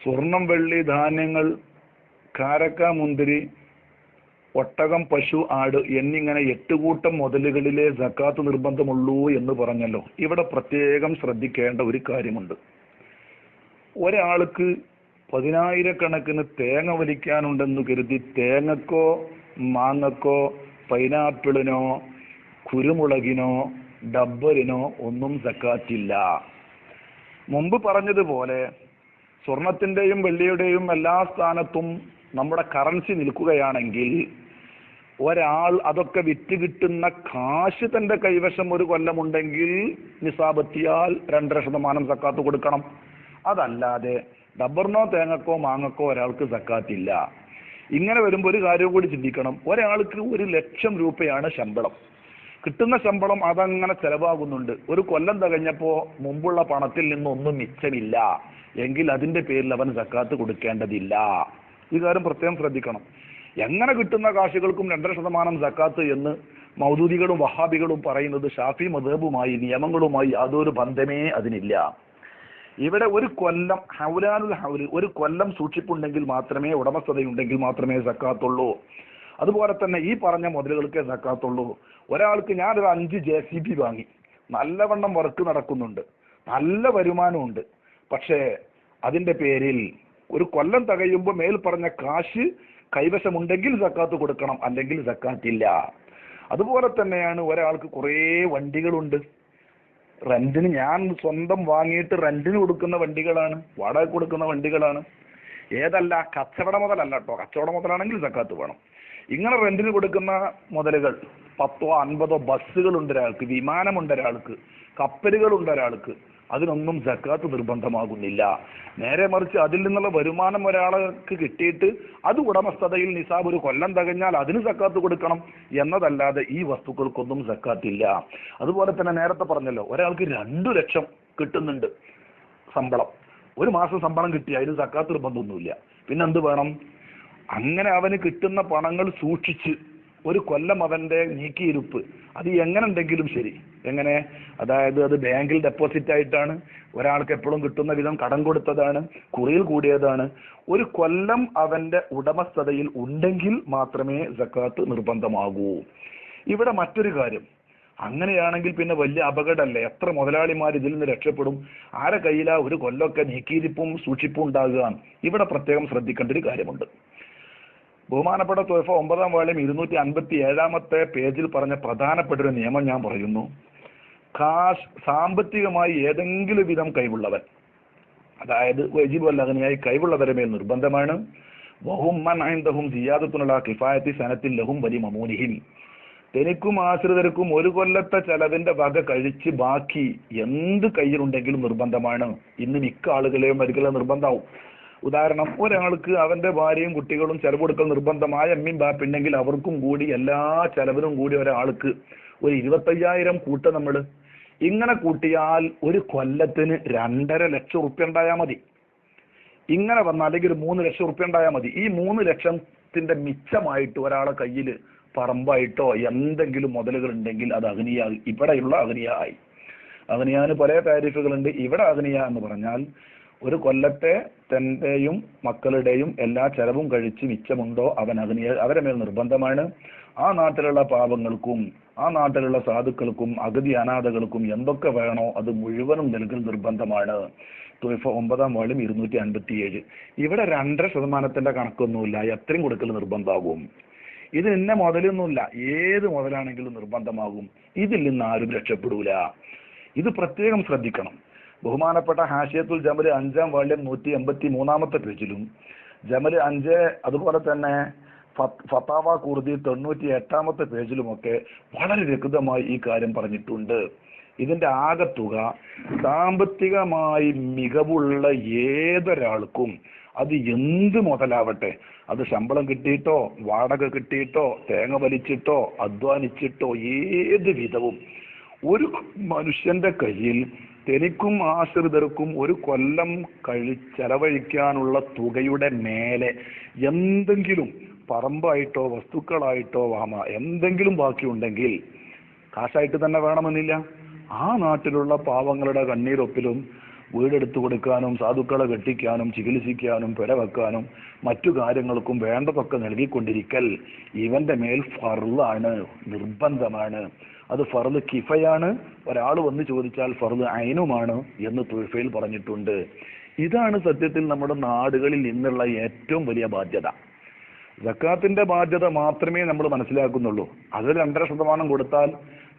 സ്വർണം, വെള്ളി, ധാന്യങ്ങൾ, കാരക്ക, മുന്തിരി, ഒട്ടകം, പശു, ആട് എന്നിങ്ങനെ 8 കൂട്ടം മുതലുകളിലെ സക്കാത്ത് നിർബന്ധമുള്ളൂ എന്ന് പറഞ്ഞല്ലോ. ഇവിടെ പ്രത്യേകം ശ്രദ്ധിക്കേണ്ട ഒരു കാര്യമുണ്ട്. ഒരാൾക്ക് 10,000-കണക്കിന് തേങ്ങ വലിക്കാനുണ്ടെന്ന് കരുതി തേങ്ങക്കോ മാങ്ങക്കോ പൈനാപ്പിളിനോ കുരുമുളകിനോ ഡബ്ബറിനോ ഒന്നും സക്കാത്തില്ല. മുമ്പ് പറഞ്ഞതുപോലെ സ്വർണത്തിന്റെയും വെള്ളിയുടെയും എല്ലാ സ്ഥാനത്തും നമ്മുടെ കറൻസി നിൽക്കുകയാണെങ്കിൽ ഒരാൾ അതൊക്കെ വിറ്റ് കിട്ടുന്ന കാശ് തന്റെ കൈവശം ഒരു കൊല്ലമുണ്ടെങ്കിൽ നിസാബെത്തിയാൽ 2.5% സക്കാത്ത് കൊടുക്കണം. അതല്ലാതെ ഡബ്ബറിനോ തേങ്ങക്കോ മാങ്ങക്കോ ഒരാൾക്ക് സക്കാത്തില്ല. ഇങ്ങനെ വരുമ്പോൾ ഒരു കാര്യം കൂടി ചിന്തിക്കണം. ഒരാൾക്ക് 1,00,000 രൂപയാണ് ശമ്പളം. കിട്ടുന്ന ശമ്പളം അതങ്ങനെ ചെലവാകുന്നുണ്ട്. ഒരു കൊല്ലം തികഞ്ഞപ്പോ മുമ്പുള്ള പണത്തിൽ നിന്നൊന്നും മിച്ചമില്ല എങ്കിൽ അതിന്റെ പേരിൽ അവൻ സക്കാത്ത് കൊടുക്കേണ്ടതില്ല. ഈ കാര്യം പ്രത്യേകം ശ്രദ്ധിക്കണം. എങ്ങനെ കിട്ടുന്ന കാശുകൾക്കും 2.5% സക്കാത്ത് എന്ന് മൗദൂദികളും വഹാബികളും പറയുന്നത് ഷാഫി മദ്ഹബുമായി നിയമങ്ങളുമായി യാതൊരു ബന്ധമേ അതിനില്ല. ഇവിടെ ഒരു കൊല്ലം ഹൗലാനുൽ ഹൗല്, ഒരു കൊല്ലം സൂക്ഷിപ്പുണ്ടെങ്കിൽ മാത്രമേ, ഉടമസ്ഥതയുണ്ടെങ്കിൽ മാത്രമേ സക്കാത്തുള്ളൂ. അതുപോലെ തന്നെ ഈ പറഞ്ഞ മുതലുകൾക്കേ സക്കാത്തുള്ളൂ. ഒരാൾക്ക് ഞാനൊരു 5 JCB വാങ്ങി, നല്ലവണ്ണം വർക്ക് നടക്കുന്നുണ്ട്, നല്ല വരുമാനമുണ്ട്. പക്ഷേ അതിന്റെ പേരിൽ ഒരു കൊല്ലം തികയുമ്പോൾ മേൽ പറഞ്ഞ കാശ് കൈവശമുണ്ടെങ്കിൽ സക്കാത്ത് കൊടുക്കണം, അല്ലെങ്കിൽ സക്കാത്തില്ല. അതുപോലെ തന്നെയാണ് ഒരാൾക്ക് കുറേ വണ്ടികളുണ്ട്. റെന്റിന്, ഞാൻ സ്വന്തം വാങ്ങിയിട്ട് റെന്റിന് കൊടുക്കുന്ന വണ്ടികളാണ്, വാടക കൊടുക്കുന്ന വണ്ടികളാണ്. ഏതല്ല, കച്ചവട മുതലല്ല കേട്ടോ. കച്ചവട മുതലാണെങ്കിൽ സക്കാത്ത് വേണം. ഇങ്ങനെ റെന്റിന് കൊടുക്കുന്ന മുതലുകൾ 10 50 ബസ്സുകളുണ്ട് ഒരാൾക്ക്, വിമാനമുണ്ട് ഒരാൾക്ക്, കപ്പലുകളുണ്ട് ഒരാൾക്ക്, അതിനൊന്നും സക്കാത്ത് നിർബന്ധമാകുന്നില്ല. നേരെ മറിച്ച് അതിൽ നിന്നുള്ള വരുമാനം ഒരാൾക്ക് കിട്ടിയിട്ട് അത് ഉടമസ്ഥതയിൽ നിസാബ് ഒരു കൊല്ലം തികഞ്ഞാൽ അതിന് സക്കാത്ത് കൊടുക്കണം എന്നതല്ലാതെ ഈ വസ്തുക്കൾക്കൊന്നും സക്കാത്തില്ല. അതുപോലെ തന്നെ നേരത്തെ പറഞ്ഞല്ലോ, ഒരാൾക്ക് 2 ലക്ഷം കിട്ടുന്നുണ്ട് ശമ്പളം. ഒരു മാസം ശമ്പളം കിട്ടി, അതിന് സക്കാത്ത് നിർബന്ധമൊന്നുമില്ല. പിന്നെ എന്ത് വേണം? അങ്ങനെ അവന് കിട്ടുന്ന പണങ്ങൾ സൂക്ഷിച്ച് ഒരു കൊല്ലം അവന്റെ നീക്കിയിരുപ്പ് അത് എങ്ങനെ ഉണ്ടെങ്കിലും ശരി, എങ്ങനെ, അതായത് അത് ബാങ്കിൽ ഡെപ്പോസിറ്റ് ആയിട്ടാണ്, ഒരാൾക്ക് എപ്പോഴും കിട്ടുന്ന വിധം കടം കൊടുത്തതാണ്, കുറിയിൽ കൂടിയതാണ്, ഒരു കൊല്ലം അവന്റെ ഉടമസ്ഥതയിൽ ഉണ്ടെങ്കിൽ മാത്രമേ സക്കാത്ത് നിർബന്ധമാകൂ. ഇവിടെ മറ്റൊരു കാര്യം, അങ്ങനെയാണെങ്കിൽ പിന്നെ വലിയ അപകടമല്ലേ? എത്ര മുതലാളിമാർ ഇതിൽ നിന്ന് രക്ഷപ്പെടും? ആരെ കയ്യിലാ ഒരു കൊല്ലമൊക്കെ നീക്കിയിരിപ്പും സൂക്ഷിപ്പും ഉണ്ടാകുക? ഇവിടെ പ്രത്യേകം ശ്രദ്ധിക്കേണ്ട ഒരു കാര്യമുണ്ട്. ബഹുമാനപ്പെട്ട ത്വയ്ഫ 9-ാം വാള്യം 257-ാമത്തെ പേജിൽ പറഞ്ഞ പ്രധാനപ്പെട്ട ഒരു നിയമം ഞാൻ പറയുന്നു. സാമ്പത്തികമായി ഏതെങ്കിലും വിധം കഴിവുള്ളവൻ, അതായത് വജിബ് അല്ലഹനിയായി കഴിവുള്ളവരെ മേൽ നിർബന്ധമാണ്. വഹും മൻ ഇൻദഹും സിയാദത്തുൽ കിഫായത്തി സനത്തിൽ ലഹും വലി മമൂനിഹിം, തനിക്കും ആശ്രിതർക്കും ഒരു കൊല്ലത്തെ ചെലവിന്റെ വക കഴിച്ച് ബാക്കി എന്ത് കയ്യിലുണ്ടെങ്കിലും നിർബന്ധമാണ്. ഇന്ന് മിക്ക ആളുകളെയും മരിക്കൽ നിർബന്ധമാവും. ഉദാഹരണം, ഒരാൾക്ക് അവന്റെ ഭാര്യയും കുട്ടികളും ചെലവ് കൊടുക്കൽ നിർബന്ധമായ അമ്മയും ബാപ്പുണ്ടെങ്കിൽ അവർക്കും കൂടി എല്ലാ ചെലവിനും കൂടി ഒരാൾക്ക് ഒരു 25,000 കൂട്ട നമ്മൾ ഇങ്ങനെ കൂട്ടിയാൽ ഒരു കൊല്ലത്തിന് 2.5 ലക്ഷം റുപ്യ ഉണ്ടായാൽ മതി. ഇങ്ങനെ വന്നാൽ അല്ലെങ്കിൽ 3 ലക്ഷം റുപ്യ ഉണ്ടായാൽ മതി. ഈ 3 ലക്ഷത്തിന്റെ മിച്ചമായിട്ട് ഒരാളെ കയ്യിൽ പറമ്പായിട്ടോ എന്തെങ്കിലും മുതലുകൾ ഉണ്ടെങ്കിൽ അത് അഗ്നിയ, ഇവിടെയുള്ള അഗ്നിയ ആയി. അഗ്നിയാന് പല താരിഫുകളുണ്ട്. ഇവിടെ അഗ്നിയ എന്ന് പറഞ്ഞാൽ ഒരു കൊല്ലത്തെ തന്റെയും മക്കളുടെയും എല്ലാ ചെലവും കഴിച്ച് മിച്ചമുണ്ടോ അവൻ അഗ്നിയ, അവരെ മേൽ നിർബന്ധമാണ്. ആ നാട്ടിലുള്ള പാവങ്ങൾക്കും ആ നാട്ടിലുള്ള സാധുക്കൾക്കും അഗതി അനാഥകൾക്കും എന്തൊക്കെ വേണോ അത് മുഴുവനും നൽകൽ നിർബന്ധമാണ്. ത്വയ്ഫ 9-ാം വാള്യം 257. ഇവിടെ 2.5% കണക്കൊന്നുമില്ല, എത്രയും കൊടുക്കൽ നിർബന്ധമാകും. ഇത് ഇന്ന മുതലൊന്നുമില്ല, ഏത് മുതലാണെങ്കിലും നിർബന്ധമാകും. ഇതിൽ നിന്ന് ആരും രക്ഷപ്പെടൂല. ഇത് പ്രത്യേകം ശ്രദ്ധിക്കണം. ബഹുമാനപ്പെട്ട ഹാഷിയത്തുൽ ജമൽ 5-ാം വാള്യം 183-ാമത്തെ പേജിലും ജമൽ 5 അതുപോലെ തന്നെ ഫത്താവ കുർദി 98-ാമത്തെ പേജിലുമൊക്കെ വളരെ വ്യക്തമായി ഈ കാര്യം പറഞ്ഞിട്ടുണ്ട്. ഇതിന്റെ ആകത്തുക സാമ്പത്തികമായി മികവുള്ള ഏതൊരാൾക്കും അത് എന്ത് മുതലാവട്ടെ, അത് ശമ്പളം കിട്ടിയിട്ടോ വാടക കിട്ടിയിട്ടോ തേങ്ങ വലിച്ചിട്ടോ അധ്വാനിച്ചിട്ടോ ഏത് വിധവും ഒരു മനുഷ്യന്റെ കയ്യിൽ തനിക്കും ആശ്രിതർക്കും ഒരു കൊല്ലം ചെലവഴിക്കാനുള്ള തുകയുടെ മേലെ എന്തെങ്കിലും പറമ്പായിട്ടോ വസ്തുക്കളായിട്ടോ എന്തെങ്കിലും ബാക്കിയുണ്ടെങ്കിൽ, കാശായിട്ട് തന്നെ വേണമെന്നില്ല, ആ നാട്ടിലുള്ള പാവങ്ങളുടെ കണ്ണീരൊപ്പിലും വീടെടുത്തു കൊടുക്കാനും സാധുക്കളെ കെട്ടിക്കാനും ചികിത്സിക്കാനും പെര വെക്കാനും മറ്റു കാര്യങ്ങൾക്കും വേണ്ടതൊക്കെ നൽകിക്കൊണ്ടിരിക്കൽ ഇവന്റെ മേൽ ഫർളാണ്, നിർബന്ധമാണ്. അത് ഫർള് കിഫയാണ്, ഒരാൾ വന്ന് ചോദിച്ചാൽ ഫർള് ഐനുമാണ് എന്ന് തുഹഫയിൽ പറഞ്ഞിട്ടുണ്ട്. ഇതാണ് സത്യത്തിൽ നമ്മുടെ നാടുകളിൽ നിന്നുള്ള ഏറ്റവും വലിയ ബാധ്യത. സക്കാത്തിന്റെ ബാധ്യത മാത്രമേ നമ്മൾ മനസ്സിലാക്കുന്നുള്ളൂ. അത് 2.5% കൊടുത്താൽ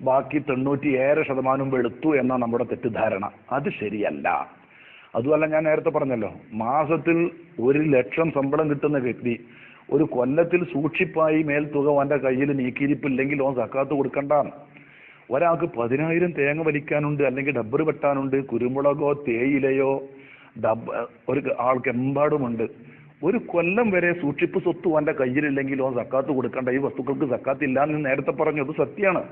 ബാക്കി 97% വെളുത്തു എന്ന നമ്മുടെ തെറ്റിദ്ധാരണ. അത് ശരിയല്ല. അതുമല്ല, ഞാൻ നേരത്തെ പറഞ്ഞല്ലോ, മാസത്തിൽ 1 ലക്ഷം ശമ്പളം കിട്ടുന്ന വ്യക്തി ഒരു കൊല്ലത്തിൽ സൂക്ഷിപ്പായി മേൽത്തുക അവന്റെ കയ്യിൽ നീക്കിയിരിപ്പില്ലെങ്കിൽ ഓൻ സക്കാത്ത് കൊടുക്കണ്ട. ഒരാൾക്ക് 10,000 തേങ്ങ വലിക്കാനുണ്ട്, അല്ലെങ്കിൽ ഡബ്ബർ വെട്ടാനുണ്ട്, കുരുമുളകോ തേയിലയോ ഒരു ആൾക്ക് എമ്പാടുമുണ്ട്. ഒരു കൊല്ലം വരെ സൂക്ഷിപ്പ് സ്വത്ത് അവന്റെ കയ്യിലില്ലെങ്കിൽ ഓൻ സക്കാത്ത് കൊടുക്കണ്ട. ഈ വസ്തുക്കൾക്ക് സക്കാത്ത് ഇല്ല എന്ന് നേരത്തെ പറഞ്ഞു, അത് സത്യമാണ്.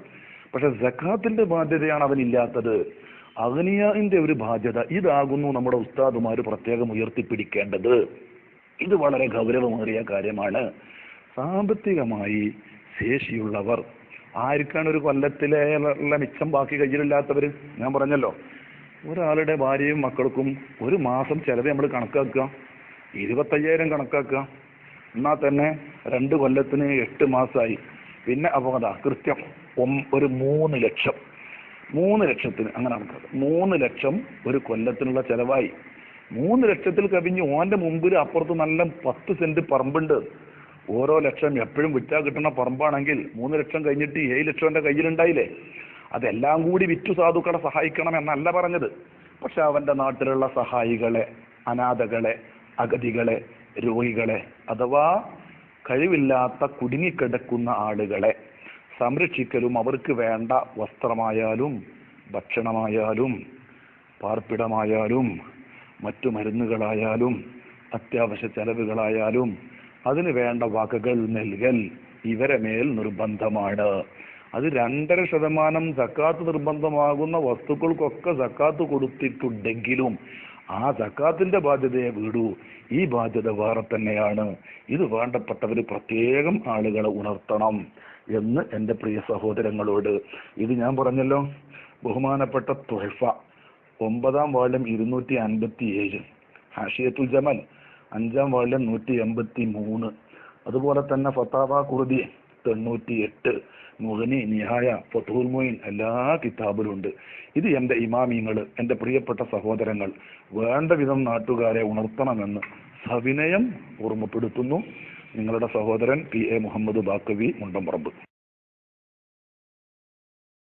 പക്ഷെ സക്കാത്തിന്റെ ബാധ്യതയാണ് അവനില്ലാത്തത്. അഗ്നിയാന്റെ ഒരു ബാധ്യത ഇതാകുന്നു നമ്മുടെ ഉസ്താദുമാര് പ്രത്യേകം ഉയർത്തിപ്പിടിക്കേണ്ടത്. ഇത് വളരെ ഗൗരവമേറിയ കാര്യമാണ്. സാമ്പത്തികമായി ശേഷിയുള്ളവർ ആർക്കാണ് ഒരു കൊല്ലത്തിലെ മിച്ചം ബാക്കി കയ്യിലില്ലാത്തവര്? ഞാൻ പറഞ്ഞല്ലോ, ഒരാളുടെ ഭാര്യയും മക്കൾക്കും ഒരു മാസം ചെലവ് നമ്മൾ കണക്കാക്കുക, 25,000 കണക്കാക്കുക. എന്നാൽ തന്നെ 2 കൊല്ലത്തിന് 8 മാസമായി. പിന്നെ അപകട കൃത്യം ഒരു 3 ലക്ഷം, 3 ലക്ഷത്തിന് അങ്ങനെ കണക്കാക്കുക. 3 ലക്ഷം ഒരു കൊല്ലത്തിനുള്ള ചെലവായി. 3 ലക്ഷത്തിൽ കവിഞ്ഞ് ഓന്റെ മുമ്പിൽ അപ്പുറത്ത് നല്ല 10 സെന്റ് പറമ്പുണ്ട്. ഓരോ ലക്ഷം എപ്പോഴും വിറ്റാ കിട്ടുന്ന പറമ്പാണെങ്കിൽ 3 ലക്ഷം കഴിഞ്ഞിട്ട് 7 ലക്ഷം എന്റെ കയ്യിലുണ്ടായില്ലേ? അതെല്ലാം കൂടി വിറ്റു സാധുക്കളെ സഹായിക്കണം എന്നല്ല പറഞ്ഞത്. പക്ഷെ അവന്റെ നാട്ടിലുള്ള സഹായികളെ, അനാഥകളെ, അഗതികളെ, രോഗികളെ, അഥവാ കഴിവില്ലാത്ത കുടുങ്ങിക്കിടക്കുന്ന ആളുകളെ സംരക്ഷിക്കലും അവർക്ക് വേണ്ട വസ്ത്രമായാലും ഭക്ഷണമായാലും പാർപ്പിടമായാലും മറ്റു മരുന്നുകളായാലും അത്യാവശ്യ ചെലവുകളായാലും അതിന് വേണ്ട വകകൾ നൽകൽ ഇവരെ മേൽ നിർബന്ധമാണ്. അത് 2.5% സക്കാത്ത് നിർബന്ധമാകുന്ന വസ്തുക്കൾക്കൊക്കെ സക്കാത്ത് കൊടുത്തിട്ടുണ്ടെങ്കിലും ആ സക്കാത്തിന്റെ ബാധ്യതയെ വിടൂ. ഈ ബാധ്യത വേറെ തന്നെയാണ്. ഇത് വേണ്ടപ്പെട്ടവർ പ്രത്യേകം ആളുകളെ ഉണർത്തണം എന്ന് എൻ്റെ പ്രിയ സഹോദരങ്ങളോട്. ഇത് ഞാൻ പറഞ്ഞല്ലോ, ബഹുമാനപ്പെട്ട തുഹഫ 9-ാം വാള്യം 257, ഹാഷിയത്തുൽ ജമൽ 5-ാം വാള്യം 183, അതുപോലെ തന്നെ ഫത്താവ ഖുർദി 98, മുഗ്നി, നിഹായ, ഫത്ഹുൽ മുഈൻ എല്ലാ കിതാബിലും ഉണ്ട്. ഇത് എൻ്റെ ഇമാമിങ്ങൾ, എൻ്റെ പ്രിയപ്പെട്ട സഹോദരങ്ങൾ വേണ്ട വിധം നാട്ടുകാരെ ഉണർത്തണമെന്ന് സവിനയം ഓർമ്മപ്പെടുത്തുന്നു. നിങ്ങളുടെ സഹോദരൻ PA മുഹമ്മദ് ബാക്കവി, മുണ്ടംപറമ്പ്.